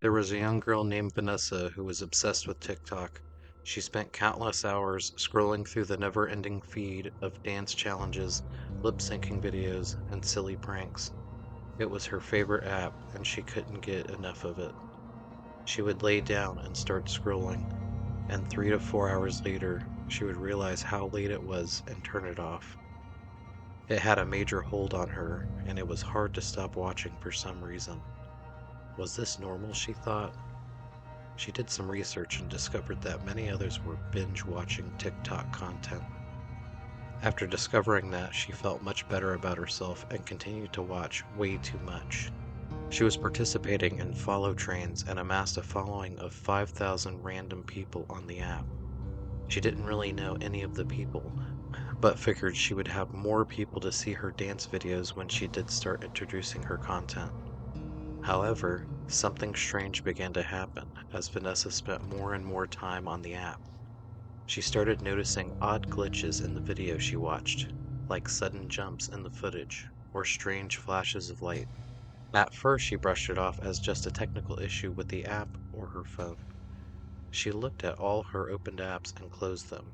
There was a young girl named Vanessa who was obsessed with TikTok. She spent countless hours scrolling through the never-ending feed of dance challenges, lip-syncing videos, and silly pranks. It was her favorite app, and she couldn't get enough of it. She would lay down and start scrolling, and 3 to 4 hours later, she would realize how late it was and turn it off. It had a major hold on her, and it was hard to stop watching for some reason. Was this normal, she thought? She did some research and discovered that many others were binge watching TikTok content. After discovering that, she felt much better about herself and continued to watch way too much. She was participating in follow trains and amassed a following of 5,000 random people on the app. She didn't really know any of the people, but figured she would have more people to see her dance videos when she did start introducing her content. However, something strange began to happen as Vanessa spent more and more time on the app. She started noticing odd glitches in the video she watched, like sudden jumps in the footage or strange flashes of light. At first, she brushed it off as just a technical issue with the app or her phone. She looked at all her opened apps and closed them.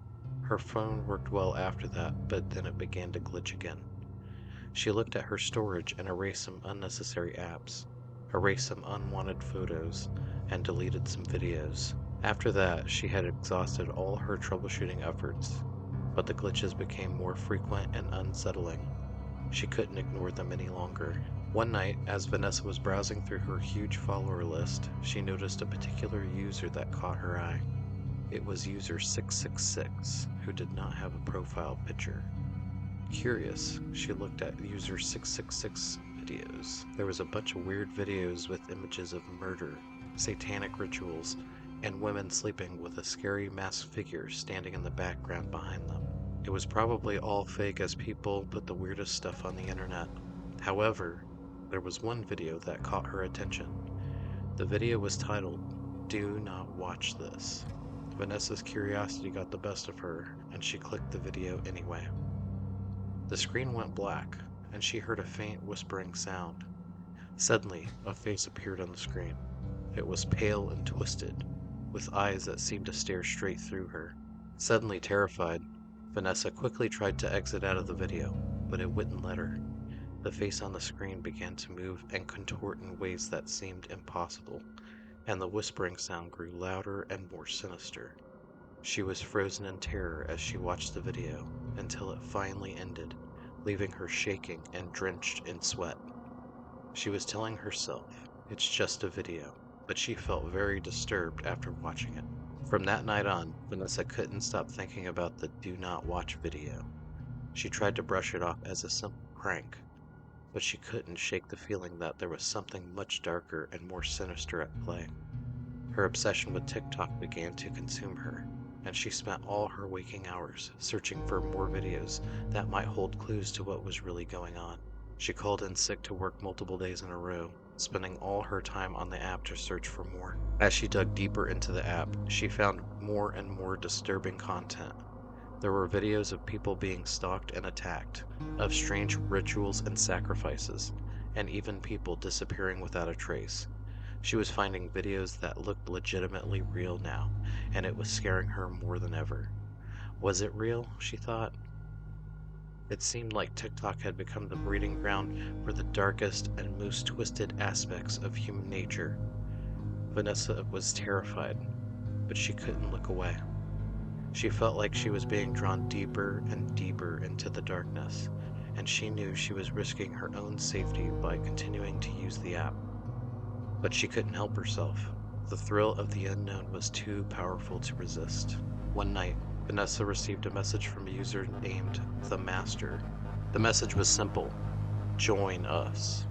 Her phone worked well after that, but then it began to glitch again. She looked at her storage and erased some unnecessary apps, erased some unwanted photos, and deleted some videos. After that, she had exhausted all her troubleshooting efforts, but the glitches became more frequent and unsettling. She couldn't ignore them any longer. One night, as Vanessa was browsing through her huge follower list, she noticed a particular user that caught her eye. It was user 666, who did not have a profile picture. Curious, she looked at user 666 videos. There was a bunch of weird videos with images of murder, satanic rituals, and women sleeping with a scary masked figure standing in the background behind them. It was probably all fake as people put the weirdest stuff on the internet. However, there was one video that caught her attention. The video was titled, "Do Not Watch This." Vanessa's curiosity got the best of her, and she clicked the video anyway. The screen went black, and she heard a faint whispering sound. Suddenly, a face appeared on the screen. It was pale and twisted, with eyes that seemed to stare straight through her. Suddenly terrified, Vanessa quickly tried to exit out of the video, but it wouldn't let her. The face on the screen began to move and contort in ways that seemed impossible, and the whispering sound grew louder and more sinister. She was frozen in terror as she watched the video, until it finally ended, leaving her shaking and drenched in sweat. She was telling herself, it's just a video, but she felt very disturbed after watching it. From that night on, Vanessa couldn't stop thinking about the "do not watch" video. She tried to brush it off as a simple prank, but she couldn't shake the feeling that there was something much darker and more sinister at play. Her obsession with TikTok began to consume her, and she spent all her waking hours searching for more videos that might hold clues to what was really going on. She called in sick to work multiple days in a row, spending all her time on the app to search for more. As she dug deeper into the app, she found more and more disturbing content. There were videos of people being stalked and attacked, of strange rituals and sacrifices, and even people disappearing without a trace. She was finding videos that looked legitimately real now, and it was scaring her more than ever. Was it real? She thought. It seemed like TikTok had become the breeding ground for the darkest and most twisted aspects of human nature. Vanessa was terrified, but she couldn't look away. She felt like she was being drawn deeper and deeper into the darkness, and she knew she was risking her own safety by continuing to use the app. But she couldn't help herself. The thrill of the unknown was too powerful to resist. One night, Vanessa received a message from a user named The Master. The message was simple: join us.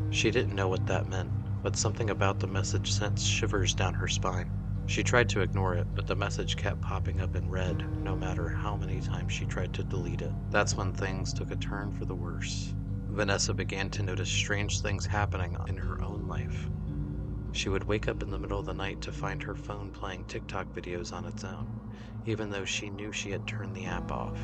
She didn't know what that meant, but something about the message sent shivers down her spine. She tried to ignore it, but the message kept popping up in red, no matter how many times she tried to delete it. That's when things took a turn for the worse. Vanessa began to notice strange things happening in her own life. She would wake up in the middle of the night to find her phone playing TikTok videos on its own, even though she knew she had turned the app off.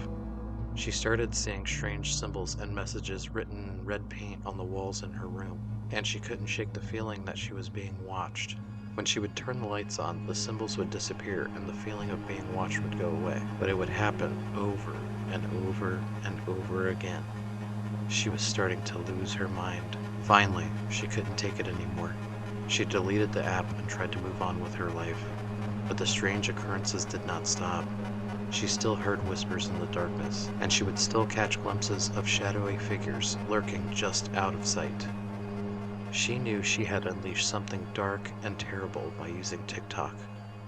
She started seeing strange symbols and messages written in red paint on the walls in her room, and she couldn't shake the feeling that she was being watched. When she would turn the lights on, the symbols would disappear and the feeling of being watched would go away, but it would happen over and over and over again. She was starting to lose her mind. Finally, she couldn't take it anymore. She deleted the app and tried to move on with her life, but the strange occurrences did not stop. She still heard whispers in the darkness, and she would still catch glimpses of shadowy figures lurking just out of sight. She knew she had unleashed something dark and terrible by using TikTok,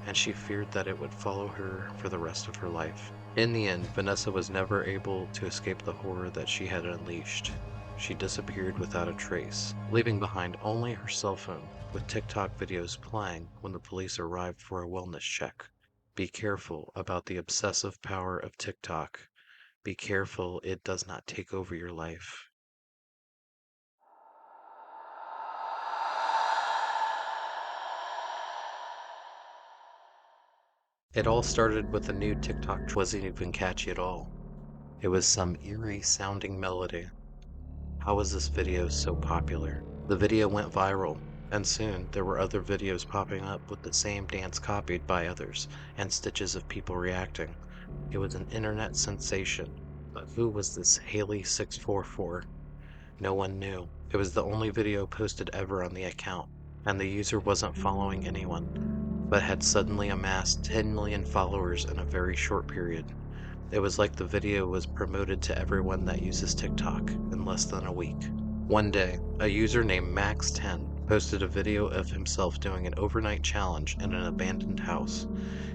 and she feared that it would follow her for the rest of her life. In the end, Vanessa was never able to escape the horror that she had unleashed. She disappeared without a trace, leaving behind only her cell phone, with TikTok videos playing when the police arrived for a wellness check. Be careful about the obsessive power of TikTok. Be careful it does not take over your life. It all started with a new TikTok wasn't even catchy at all. It was some eerie sounding melody. How was this video so popular? The video went viral, and soon there were other videos popping up with the same dance copied by others, and stitches of people reacting. It was an internet sensation. But who was this Haley 644? No one knew. It was the only video posted ever on the account, and the user wasn't following anyone, but had suddenly amassed 10 million followers in a very short period. It was like the video was promoted to everyone that uses TikTok in less than a week. One day, a user named Max10 posted a video of himself doing an overnight challenge in an abandoned house.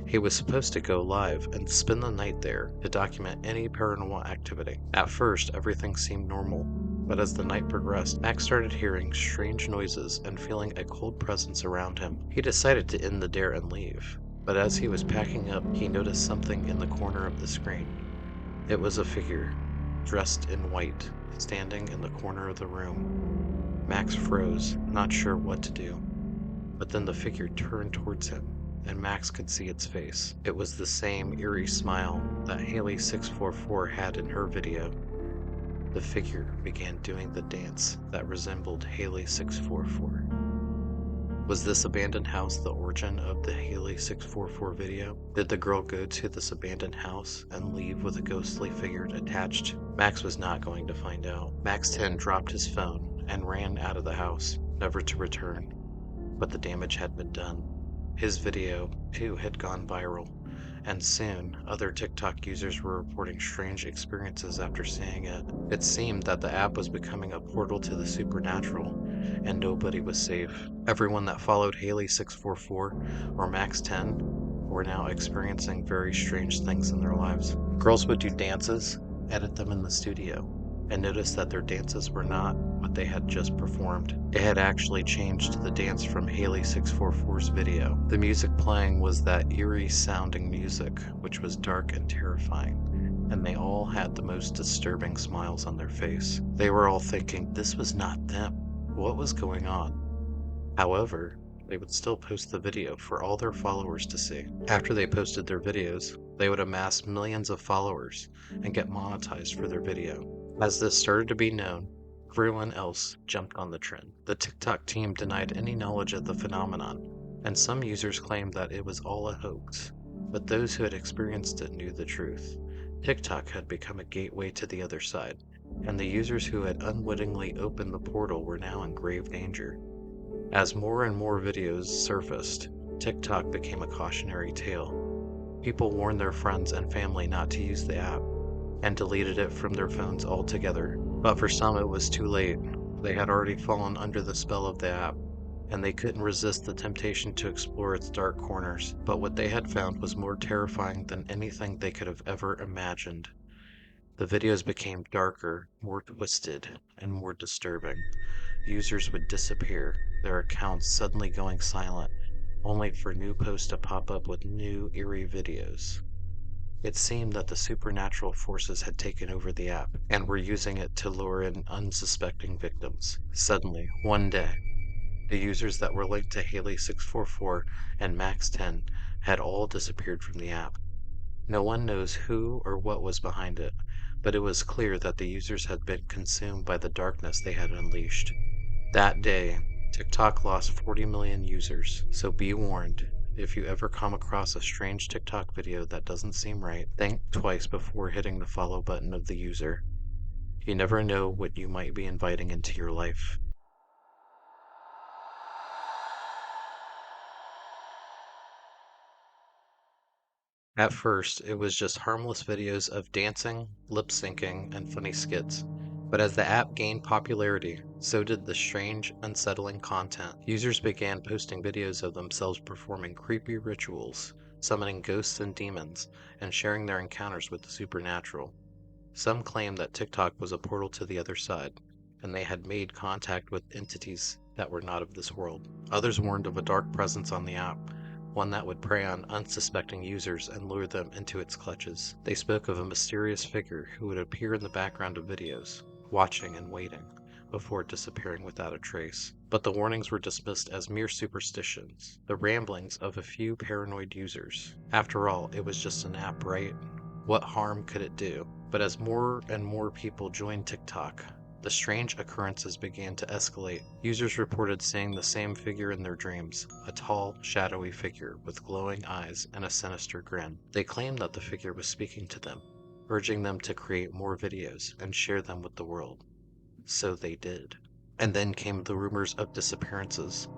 He was supposed to go live and spend the night there to document any paranormal activity. At first, everything seemed normal, but as the night progressed, Max started hearing strange noises and feeling a cold presence around him. He decided to end the dare and leave, but as he was packing up, he noticed something in the corner of the screen. It was a figure, dressed in white, standing in the corner of the room. Max froze, not sure what to do. But then the figure turned towards him, and Max could see its face. It was the same eerie smile that Haley 644 had in her video. The figure began doing the dance that resembled Haley 644. Was this abandoned house the origin of the Haley 644 video? Did the girl go to this abandoned house and leave with a ghostly figure attached? Max was not going to find out. Max 10 dropped his phone and ran out of the house, never to return. But the damage had been done. His video, too, had gone viral, and soon other TikTok users were reporting strange experiences after seeing it. It seemed that the app was becoming a portal to the supernatural, and nobody was safe. Everyone that followed Haley 644 or Max 10 were now experiencing very strange things in their lives. Girls would do dances, edit them in the studio, and notice that their dances were not what they had just performed. It had actually changed to the dance from Haley 644's video. The music playing was that eerie sounding music, which was dark and terrifying, and they all had the most disturbing smiles on their face. They were all thinking this was not them. What was going on? However, they would still post the video for all their followers to see. After they posted their videos, they would amass millions of followers and get monetized for their video. As this started to be known, everyone else jumped on the trend. The TikTok team denied any knowledge of the phenomenon, and some users claimed that it was all a hoax, but those who had experienced it knew the truth. TikTok had become a gateway to the other side, and the users who had unwittingly opened the portal were now in grave danger. As more and more videos surfaced, TikTok became a cautionary tale. People warned their friends and family not to use the app, and deleted it from their phones altogether. But for some it was too late. They had already fallen under the spell of the app, and they couldn't resist the temptation to explore its dark corners. But what they had found was more terrifying than anything they could have ever imagined. The videos became darker, more twisted, and more disturbing. Users would disappear, their accounts suddenly going silent, only for new posts to pop up with new eerie videos. It seemed that the supernatural forces had taken over the app and were using it to lure in unsuspecting victims. Suddenly, one day, the users that were linked to Haley 644 and Max 10 had all disappeared from the app. No one knows who or what was behind it, but it was clear that the users had been consumed by the darkness they had unleashed. That day, TikTok lost 40 million users, so be warned. If you ever come across a strange TikTok video that doesn't seem right, think twice before hitting the follow button of the user. You never know what you might be inviting into your life. At first, it was just harmless videos of dancing, lip syncing, and funny skits. But as the app gained popularity, so did the strange, unsettling content. Users began posting videos of themselves performing creepy rituals, summoning ghosts and demons, and sharing their encounters with the supernatural. Some claimed that TikTok was a portal to the other side, and they had made contact with entities that were not of this world. Others warned of a dark presence on the app, one that would prey on unsuspecting users and lure them into its clutches. They spoke of a mysterious figure who would appear in the background of videos, watching and waiting, before disappearing without a trace. But the warnings were dismissed as mere superstitions, the ramblings of a few paranoid users. After all, it was just an app, right? What harm could it do? But as more and more people joined TikTok, the strange occurrences began to escalate. Users reported seeing the same figure in their dreams, a tall, shadowy figure with glowing eyes and a sinister grin. They claimed that the figure was speaking to them, urging them to create more videos and share them with the world. So they did. And then came the rumors of disappearances.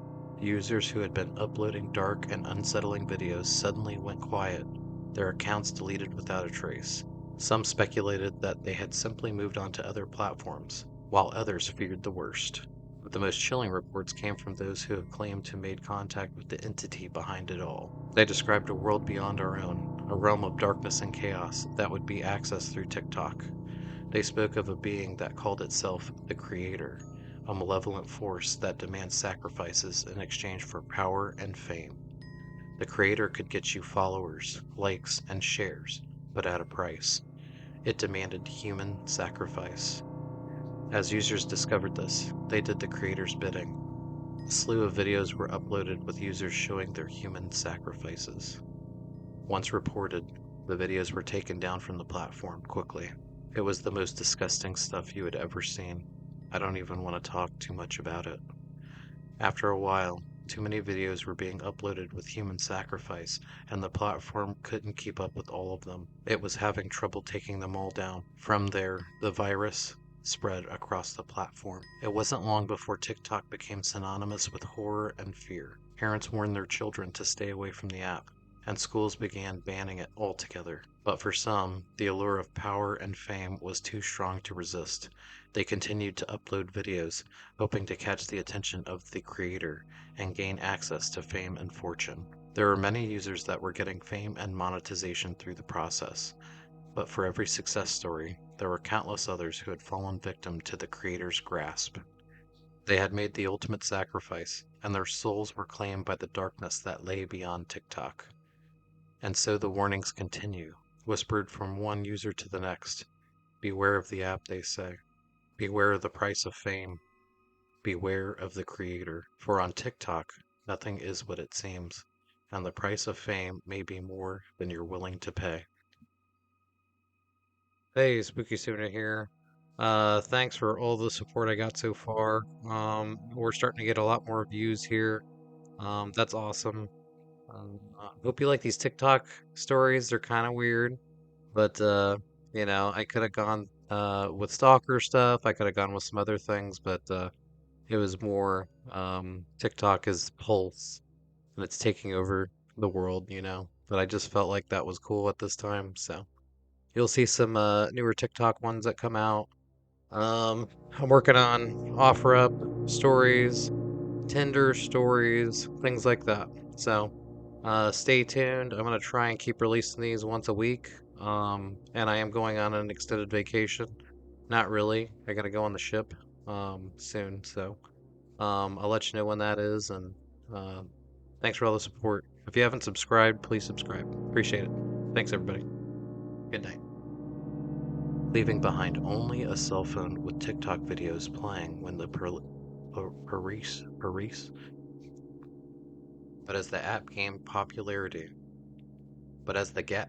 Users who had been uploading dark and unsettling videos suddenly went quiet, their accounts deleted without a trace. Some speculated that they had simply moved on to other platforms, while others feared the worst. But the most chilling reports came from those who have claimed to have made contact with the entity behind it all. They described a world beyond our own, a realm of darkness and chaos that would be accessed through TikTok. They spoke of a being that called itself the Creator, a malevolent force that demands sacrifices in exchange for power and fame. The Creator could get you followers, likes, and shares, but at a price. It demanded human sacrifice. As users discovered this, they did the Creator's bidding. A slew of videos were uploaded with users showing their human sacrifices. Once reported, the videos were taken down from the platform quickly. It was the most disgusting stuff you had ever seen. I don't even want to talk too much about it. After a while, too many videos were being uploaded with human sacrifice, and the platform couldn't keep up with all of them. It was having trouble taking them all down. From there, the virus spread across the platform. It wasn't long before TikTok became synonymous with horror and fear. Parents warned their children to stay away from the app, and schools began banning it altogether. But for some, the allure of power and fame was too strong to resist. They continued to upload videos, hoping to catch the attention of the creator and gain access to fame and fortune. There were many users that were getting fame and monetization through the process, but for every success story, there were countless others who had fallen victim to the creator's grasp. They had made the ultimate sacrifice, and their souls were claimed by the darkness that lay beyond TikTok. And so the warnings continue, whispered from one user to the next. Beware of the app, they say. Beware of the price of fame. Beware of the creator. For on TikTok, nothing is what it seems, and the price of fame may be more than you're willing to pay. Hey, Spooky Suna here. Thanks for all the support I got so far. We're starting to get a lot more views here. That's awesome. Hope you like these TikTok stories. They're kind of weird, but I could have gone with stalker stuff. I could have gone with some other things, but it was more TikTok is pulse and it's taking over the world, But I just felt like that was cool at this time, so you'll see some newer TikTok ones that come out. I'm working on OfferUp stories, Tinder stories, things like that. So stay tuned. I'm gonna try and keep releasing these once a week. And I am going on an extended vacation. Not really. I gotta go on the ship soon, so I'll let you know when that is. And uh, thanks for all the support. If you haven't subscribed, please subscribe. Appreciate it. Thanks, everybody. Good night. Leaving behind only a cell phone with TikTok videos playing when the Paris, but as the app gained popularity, but as the gap